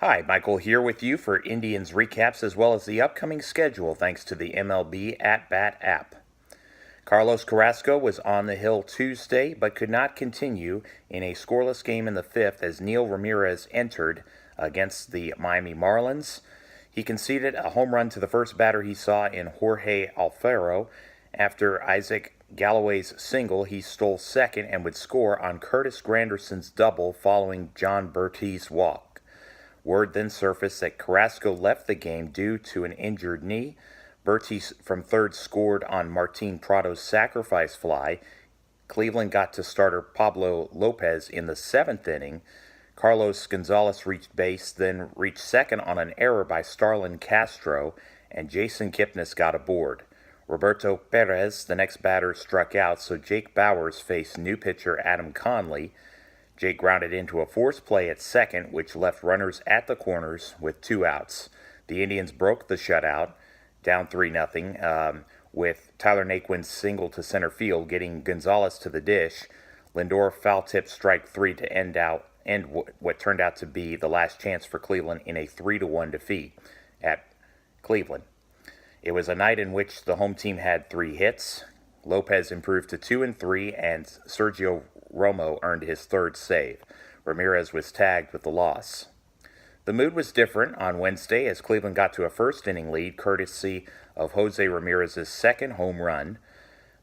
Hi, Michael here with you for Indians recaps as well as the upcoming schedule thanks to the MLB At Bat app. Carlos Carrasco was on the hill Tuesday but could not continue in a scoreless game in the fifth as Neil Ramirez entered against the Miami Marlins. He conceded a home run to the first batter he saw in Jorge Alfaro. After Isaac Galloway's single, he stole second and would score on Curtis Granderson's double following John Berti's walk. Word then surfaced that Carrasco left the game due to an injured knee. Berti from third scored on Martin Prado's sacrifice fly. Cleveland got to starter Pablo Lopez in the seventh inning. Carlos Gonzalez reached base, then reached second on an error by Starlin Castro, and Jason Kipnis got aboard. Roberto Perez, the next batter, struck out, so Jake Bauers faced new pitcher Adam Conley. Jake grounded into a force play at second, which left runners at the corners with 2 outs. The Indians broke the shutout, down 3-0, with Tyler Naquin's single to center field, getting Gonzalez to the dish. Lindor foul-tipped strike 3 to end what turned out to be the last chance for Cleveland in a 3-1 defeat at Cleveland. It was a night in which the home team had 3 hits. Lopez improved to 2-3, and Sergio Romo earned his third save. Ramirez was tagged with the loss. The mood was different on Wednesday as Cleveland got to a first-inning lead courtesy of Jose Ramirez's second home run.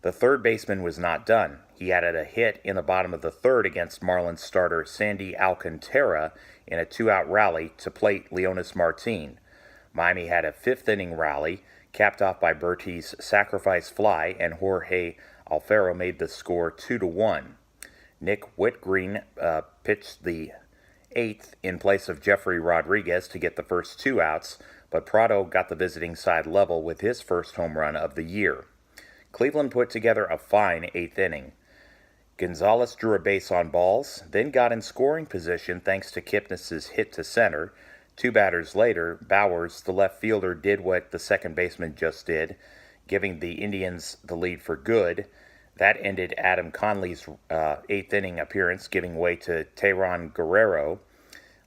The third baseman was not done. He added a hit in the bottom of the third against Marlins starter Sandy Alcantara in a 2-out rally to plate Leonys Martin. Miami had a fifth-inning rally, capped off by Berti's sacrifice fly, and Jorge Alfaro made the score 2-1. Nick Whitgreen pitched the eighth in place of Jeffrey Rodriguez to get the first 2 outs, but Prado got the visiting side level with his first home run of the year. Cleveland put together a fine 8th inning. Gonzalez drew a base on balls, then got in scoring position thanks to Kipnis' hit to center. 2 batters later, Bauers, the left fielder, did what the second baseman just did, giving the Indians the lead for good. That ended Adam Conley's 8th inning appearance, giving way to Tayron Guerrero.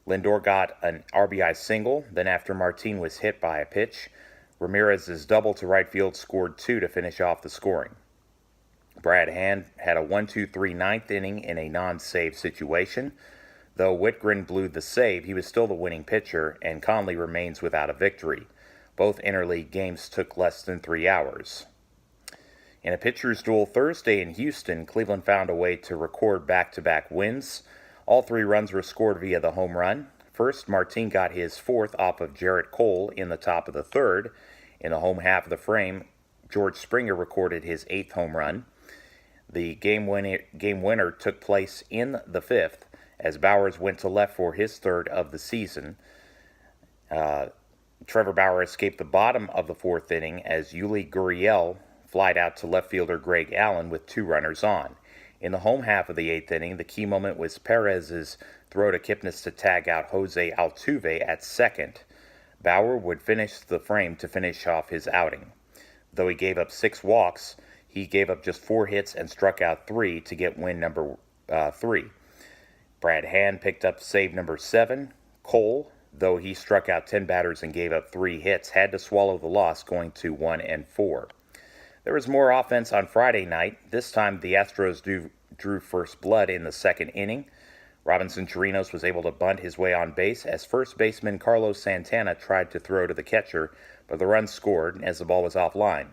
Lindor got an RBI single. Then after Martin was hit by a pitch, Ramirez's double to right field scored 2 to finish off the scoring. Brad Hand had a 1-2-3 ninth inning in a non-save situation. Though Whitgren blew the save, he was still the winning pitcher, and Conley remains without a victory. Both interleague games took less than 3 hours. In a pitcher's duel Thursday in Houston, Cleveland found a way to record back-to-back wins. All 3 runs were scored via the home run. First, Martin got his 4th off of Jarrett Cole in the top of the 3rd. In the home half of the frame, George Springer recorded his 8th home run. The game winner took place in the 5th as Bauers went to left for his 3rd of the season. Trevor Bauer escaped the bottom of the 4th inning as Yuli Gurriel flied out to left fielder Greg Allen with 2 runners on. In the home half of the 8th inning, the key moment was Perez's throw to Kipnis to tag out Jose Altuve at second. Bauer would finish the frame to finish off his outing. Though he gave up 6 walks, he gave up just 4 hits and struck out 3 to get win number 3. Brad Hand picked up save number 7. Cole, though he struck out 10 batters and gave up 3 hits, had to swallow the loss, going to 1-4. There was more offense on Friday night. This time the Astros drew first blood in the 2nd inning. Robinson Chirinos was able to bunt his way on base as first baseman Carlos Santana tried to throw to the catcher, but the run scored as the ball was offline.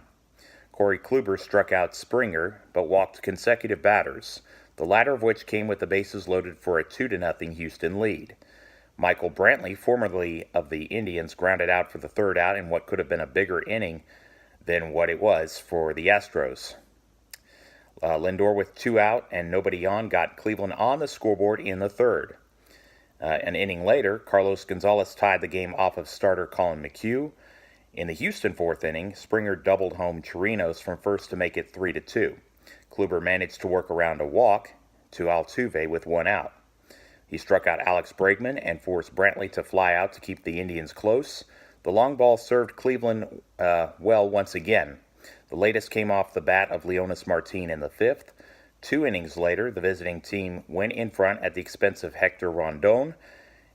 Corey Kluber struck out Springer, but walked consecutive batters, the latter of which came with the bases loaded for a 2-0 Houston lead. Michael Brantley, formerly of the Indians, grounded out for the 3rd out in what could have been a bigger inning than what it was for the Astros. Lindor with 2 out and nobody on got Cleveland on the scoreboard in the 3rd. An inning later, Carlos Gonzalez tied the game off of starter Colin McHugh. In the Houston 4th inning, Springer doubled home Chirinos from first to make it 3-2. Kluber managed to work around a walk to Altuve with 1 out. He struck out Alex Bregman and forced Brantley to fly out to keep the Indians close. The long ball served Cleveland well once again. The latest came off the bat of Leonys Martin in the 5th. 2 innings later, the visiting team went in front at the expense of Hector Rondon,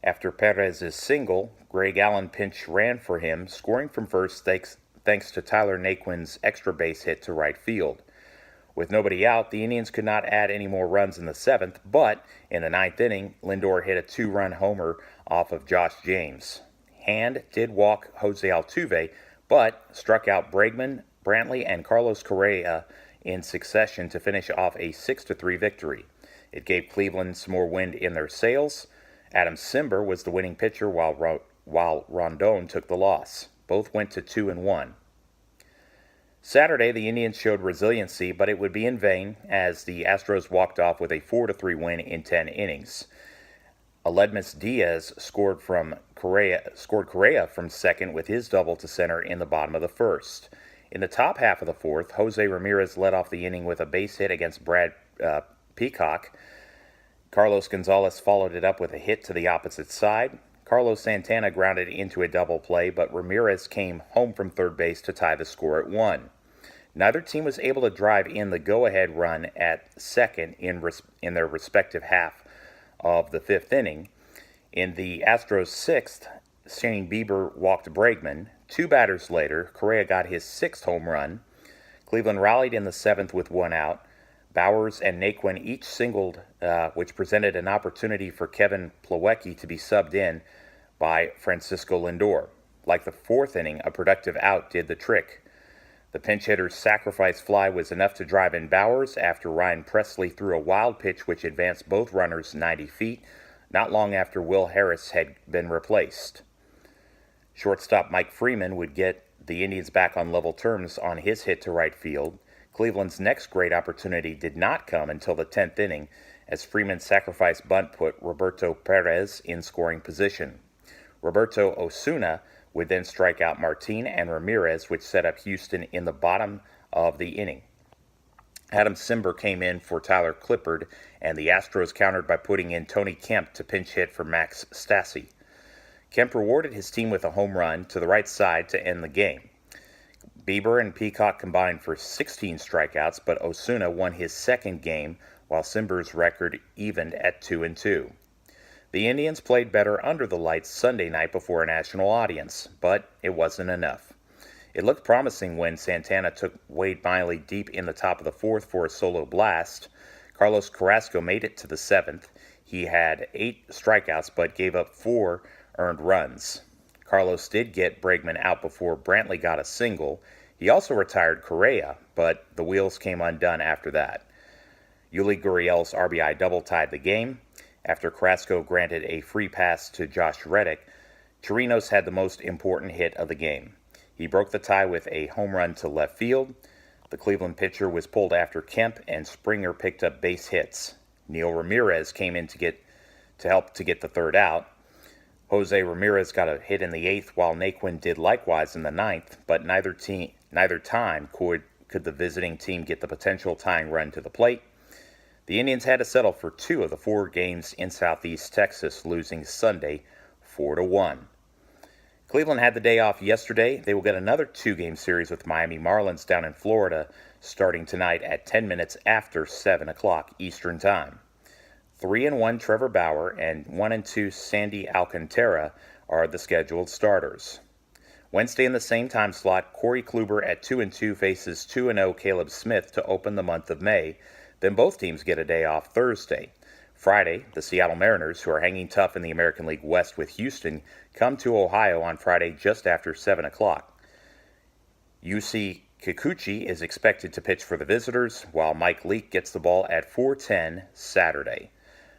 After Perez's single, Greg Allen pinch ran for him, scoring from first thanks to Tyler Naquin's extra base hit to right field. With nobody out, the Indians could not add any more runs in the seventh, but in the ninth inning, Lindor hit a two-run homer off of Josh James. Hand did walk Jose Altuve, but struck out Bregman, Brantley, and Carlos Correa in succession to finish off a 6-3 victory. It gave Cleveland some more wind in their sails. Adam Cimber was the winning pitcher while Rondon took the loss. Both went to 2-1. Saturday, the Indians showed resiliency, but it would be in vain as the Astros walked off with a 4-3 win in 10 innings. Aledmys Diaz scored Correa from second with his double to center in the bottom of the first. In the top half of the fourth, Jose Ramirez led off the inning with a base hit against Brad Peacock. Carlos Gonzalez followed it up with a hit to the opposite side. Carlos Santana grounded into a double play, but Ramirez came home from third base to tie the score at 1. Neither team was able to drive in the go-ahead run at second in their respective half of the fifth inning. In the Astros' sixth, Shane Bieber walked Bregman. Two batters later, Correa got his sixth home run. Cleveland rallied in the seventh with one out. Bowers and Naquin each singled, which presented an opportunity for Kevin Plawecki to be subbed in by Francisco Lindor. Like the fourth inning, a productive out did the trick. The pinch hitter's sacrifice fly was enough to drive in Bowers after Ryan Presley threw a wild pitch which advanced both runners 90 feet, not long after Will Harris had been replaced. Shortstop Mike Freeman would get the Indians back on level terms on his hit to right field. Cleveland's next great opportunity did not come until the 10th inning, as Freeman's sacrifice bunt put Roberto Perez in scoring position. Roberto Osuna would then strike out Martin and Ramirez, which set up Houston in the bottom of the inning. Adam Cimber came in for Tyler Clippard, and the Astros countered by putting in Tony Kemp to pinch hit for Max Stassi. Kemp rewarded his team with a home run to the right side to end the game. Bieber and Peacock combined for 16 strikeouts, but Osuna won his second game, while Cimber's record evened at 2-2. The Indians played better under the lights Sunday night before a national audience, but it wasn't enough. It looked promising when Santana took Wade Miley deep in the top of the fourth for a solo blast. Carlos Carrasco made it to the seventh. He had 8 strikeouts but gave up 4 earned runs. Carlos did get Bregman out before Brantley got a single. He also retired Correa, but the wheels came undone after that. Yuli Gurriel's RBI double tied the game. After Carrasco granted a free pass to Josh Reddick, Chirinos had the most important hit of the game. He broke the tie with a home run to left field. The Cleveland pitcher was pulled after Kemp, and Springer picked up base hits. Neil Ramirez came in to help to get the third out. Jose Ramirez got a hit in the eighth, while Naquin did likewise in the ninth, but neither time could the visiting team get the potential tying run to the plate. The Indians had to settle for 2 of the 4 games in Southeast Texas, losing Sunday 4-1. Cleveland had the day off yesterday. They will get another 2-game series with Miami Marlins down in Florida starting tonight at 10 minutes after 7 o'clock Eastern Time. 3-1 Trevor Bauer and 1-2 Sandy Alcantara are the scheduled starters. Wednesday in the same time slot, Corey Kluber at 2-2 faces 2-0 Caleb Smith to open the month of May. Then both teams get a day off Thursday. Friday, the Seattle Mariners, who are hanging tough in the American League West with Houston, come to Ohio on Friday just after 7 o'clock. UC Kikuchi is expected to pitch for the visitors, while Mike Leake gets the ball at 4:10 Saturday.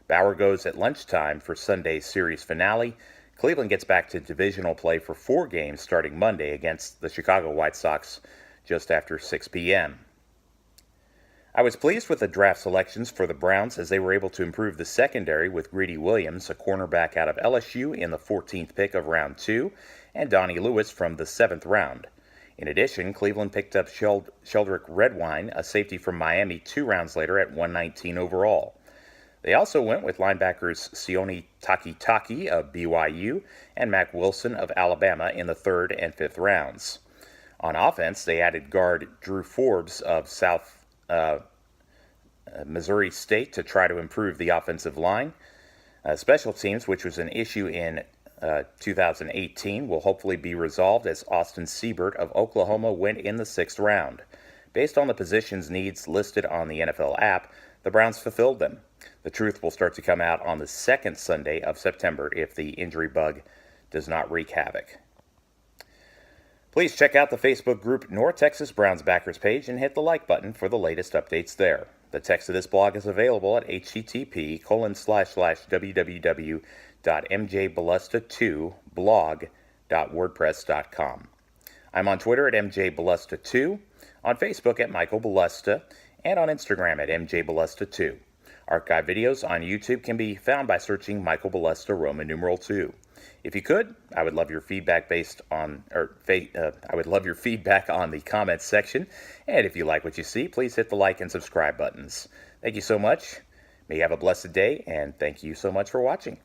Bauer goes at lunchtime for Sunday's series finale. Cleveland gets back to divisional play for 4 games starting Monday against the Chicago White Sox just after 6 p.m. I was pleased with the draft selections for the Browns as they were able to improve the secondary with Greedy Williams, a cornerback out of LSU, in the 14th pick of round 2, and Donnie Lewis from the 7th round. In addition, Cleveland picked up Sheldrick Redwine, a safety from Miami, 2 rounds later at 119 overall. They also went with linebackers Sione Takitaki of BYU and Mac Wilson of Alabama in the 3rd and 5th rounds. On offense, they added guard Drew Forbes of Missouri State to try to improve the offensive line. Special teams, which was an issue in 2018, will hopefully be resolved as Austin Siebert of Oklahoma went in the 6th round. Based on the positions needs listed on the NFL app, the Browns fulfilled them. The truth will start to come out on the second Sunday of September if the injury bug does not wreak havoc. Please check out the Facebook group North Texas Browns Backers page and hit the like button for the latest updates there. The text of this blog is available at http://www.mjbelusta2blog.wordpress.com. I'm on Twitter at mjbelusta2, on Facebook at Michael Belusta, and on Instagram at mjbelusta2. Archive videos on YouTube can be found by searching Michael Belusta Roman numeral 2. If you could, I would love your feedback on the comments section. And if you like what you see, please hit the like and subscribe buttons. Thank you so much. May you have a blessed day, and thank you so much for watching.